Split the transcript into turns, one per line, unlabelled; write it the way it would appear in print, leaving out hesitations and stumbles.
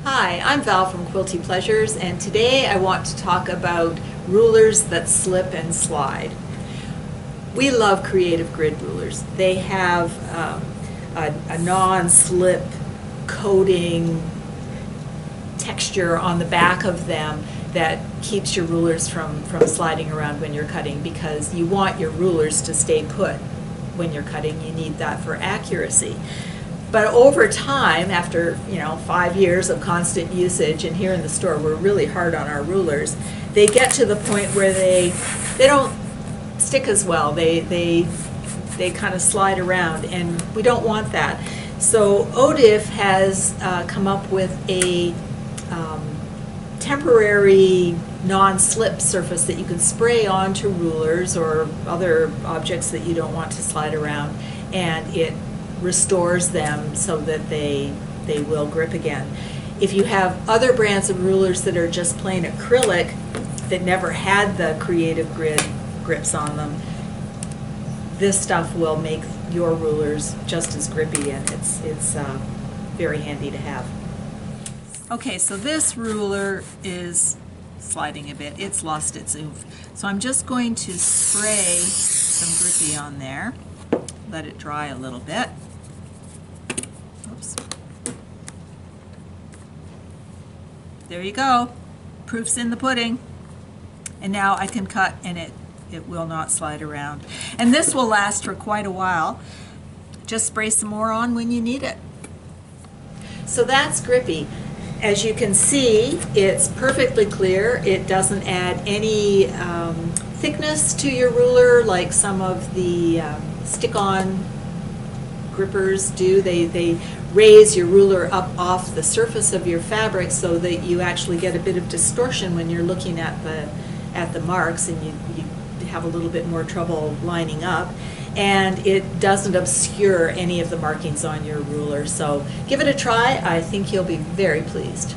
Hi, I'm Val from Quilty Pleasures, and today I want to talk about rulers that slip and slide. We love Creative Grid rulers. They have a non-slip coating texture on the back of them that keeps your rulers from sliding around when you're cutting, because you want your rulers to stay put when you're cutting. You need that for accuracy. But over time, after 5 years of constant usage, and here in the store we're really hard on our rulers, they get to the point where they don't stick as well. They kind of slide around, and we don't want that. So Odif has come up with a temporary non-slip surface that you can spray onto rulers or other objects that you don't want to slide around, and it restores them so that they will grip again. If you have other brands of rulers that are just plain acrylic that never had the Creative Grid grips on them, this stuff will make your rulers just as grippy, and it's very handy to have. Okay, so this ruler is sliding a bit. It's lost its oomph. So I'm just going to spray some Grippy on there, let it dry a little bit. Oops. There you go. Proof's in the pudding. And now I can cut, and it will not slide around. And this will last for quite a while. Just spray some more on when you need it. So that's Grippy. As you can see, it's perfectly clear. It doesn't add any thickness to your ruler like some of the stick-on grippers do. They raise your ruler up off the surface of your fabric so that you actually get a bit of distortion when you're looking at the marks, and you have a little bit more trouble lining up. And it doesn't obscure any of the markings on your ruler. So give it a try. I think you'll be very pleased.